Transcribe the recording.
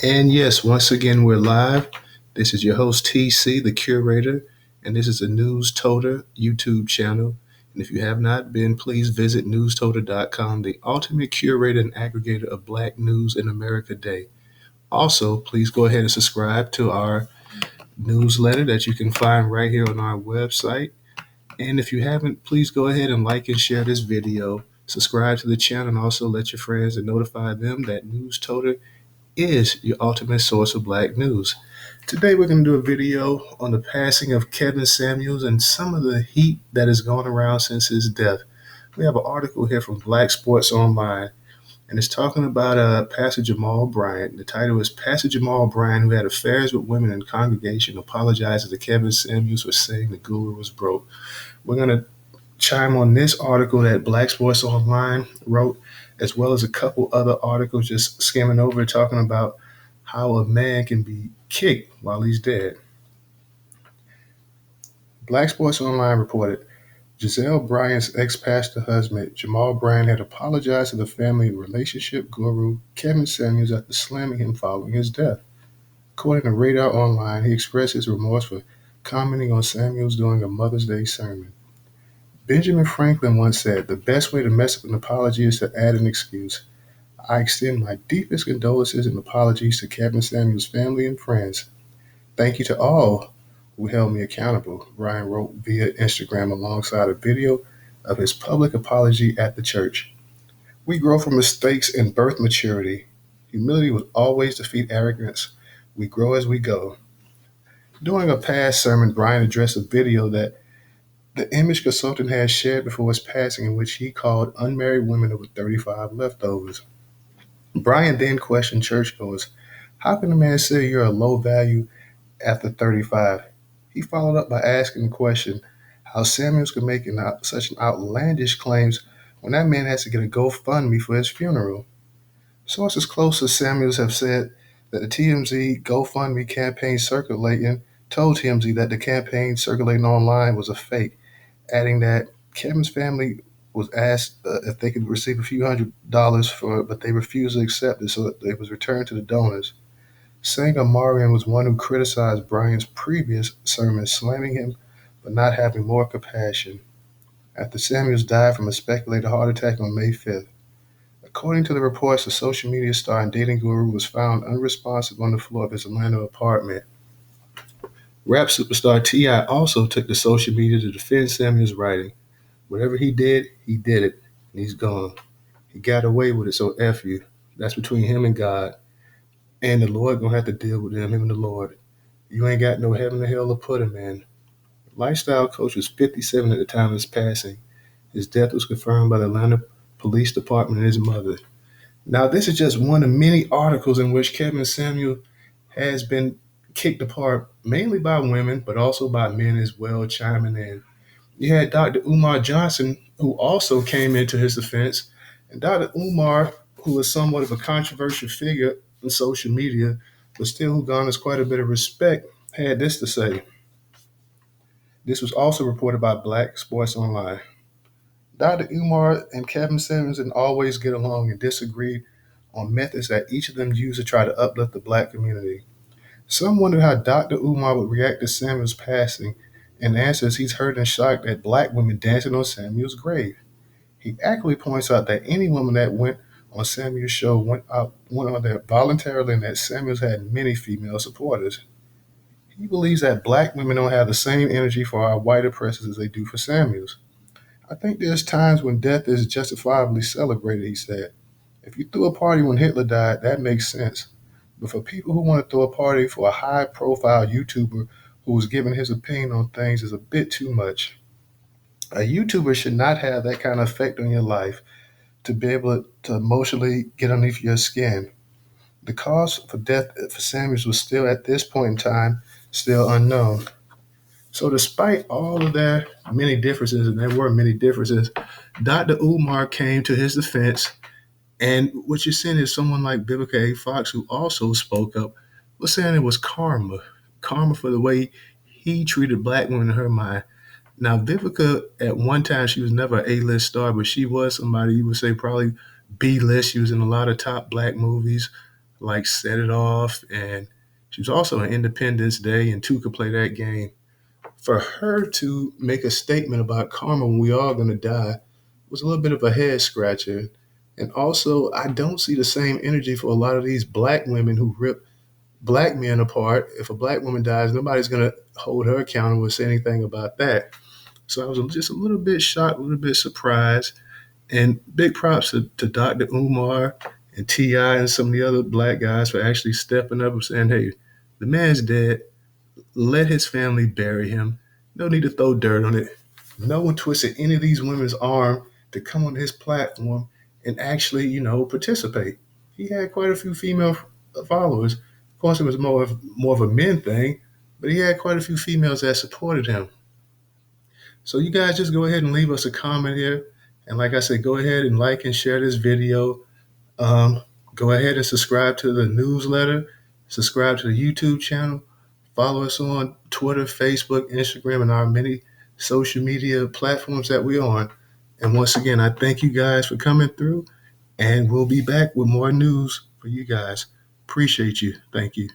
And yes, once again, we're live. This is your host, TC, the curator, and this is a Newstoter YouTube channel. And if you have not been, please visit newstoter.com, the ultimate curator and aggregator of Black news in America Day. Also, please go ahead and subscribe to our newsletter that you can find right here on our website. And if you haven't, please go ahead and like and share this video. Subscribe to the channel and also let your friends and notify them that Newstoter is your ultimate source of Black news. Today we're going to do a video on the passing of Kevin Samuels and some of the heat that has gone around since his death. We have an article here from Black Sports Online, and it's talking about Pastor Jamal Bryant. The title is Pastor Jamal Bryant, who had affairs with women in congregation, apologizes to Kevin Samuels for saying the guru was broke. We're going to chime on this article that Black Sports Online wrote, as well as a couple other articles just skimming over talking about how a man can be kicked while he's dead. Black Sports Online reported Giselle Bryant's ex-pastor husband, Jamal Bryant, had apologized to the family and relationship guru Kevin Samuels after slamming him following his death. According to Radar Online, he expressed his remorse for commenting on Samuels during a Mother's Day sermon. Benjamin Franklin once said, "The best way to mess up an apology is to add an excuse." I extend my deepest condolences and apologies to Kevin Samuels' family and friends. Thank you to all who held me accountable, Ryan wrote via Instagram alongside a video of his public apology at the church. We grow from mistakes and birth maturity. Humility will always defeat arrogance. We grow as we go. During a past sermon, Brian addressed a video that the image consultant had shared before his passing, in which he called unmarried women over 35 leftovers. Brian then questioned churchgoers, "How can a man say you're a low value after 35? He followed up by asking the question how Samuels could make such an outlandish claims when that man has to get a GoFundMe for his funeral. Sources close to Samuels have said that the TMZ GoFundMe campaign circulating told TMZ that the campaign circulating online was a fake, adding that Kevin's family was asked if they could receive a few $100s for it, but they refused to accept it, so it was returned to the donors. Singer Marion was one who criticized Brian's previous sermon, slamming him for not having more compassion, after Samuels died from a speculated heart attack on May 5th. According to the reports, the social media star and dating guru was found unresponsive on the floor of his Atlanta apartment. Rap superstar T.I. also took to social media to defend Samuels' writing. Whatever he did it, and he's gone. He got away with it, so F you. That's between him and God. And the Lord gonna have to deal with him and the Lord. You ain't got no heaven or hell to put him in. Lifestyle coach was 57 at the time of his passing. His death was confirmed by the Atlanta Police Department and his mother. Now, this is just one of many articles in which Kevin Samuel has been kicked apart, mainly by women, but also by men as well, chiming in. You had Dr. Umar Johnson, who also came into his defense, and Dr. Umar, who is somewhat of a controversial figure in social media, but still who garners quite a bit of respect, had this to say. This was also reported by Black Sports Online. Dr. Umar and Kevin Samuels didn't always get along and disagreed on methods that each of them used to try to uplift the Black community. Some wonder how Dr. Umar would react to Samuel's passing, and answers he's hurt and shocked at Black women dancing on Samuel's grave. He accurately points out that any woman that went on Samuel's show went on there voluntarily, and that Samuels had many female supporters. He believes that Black women don't have the same energy for our white oppressors as they do for Samuels. "I think there's times when death is justifiably celebrated," he said. "If you threw a party when Hitler died, that makes sense. But for people who want to throw a party for a high-profile YouTuber who was giving his opinion on things is a bit too much. A YouTuber should not have that kind of effect on your life to be able to emotionally get underneath your skin." The cause for death for Samuels was still, at this point in time, still unknown. So despite all of their many differences, and there were many differences, Dr. Umar came to his defense. And what you're seeing is someone like Vivica A. Fox, who also spoke up, was saying it was karma. Karma for the way he treated Black women in her mind. Now, Vivica, at one time, she was never an A-list star, but she was somebody you would say probably B-list. She was in a lot of top Black movies, like set it off. And she was also an Independence Day, and two could play that game. For her to make a statement about karma when we all gonna die was a little bit of a head scratcher. And also, I don't see the same energy for a lot of these black women who rip black men apart. If a black woman dies, nobody's gonna hold her accountable or say anything about that. So I was just a little bit shocked, a little bit surprised. And big props to Dr. Umar and T.I. and some of the other black guys for actually stepping up and saying, hey, the man's dead. Let his family bury him. No need to throw dirt on it. No one twisted any of these women's arm to come on his platform and actually, participate. He had quite a few female followers. Of course, it was more of a men thing, but he had quite a few females that supported him. So you guys just go ahead and leave us a comment here. And like I said, go ahead and like and share this video. Um, Go ahead and subscribe to the newsletter, subscribe to the YouTube channel, follow us on Twitter, Facebook, Instagram, and our many social media platforms that we're on. And once again, I thank you guys for coming through, and we'll be back with more news for you guys. Appreciate you. Thank you.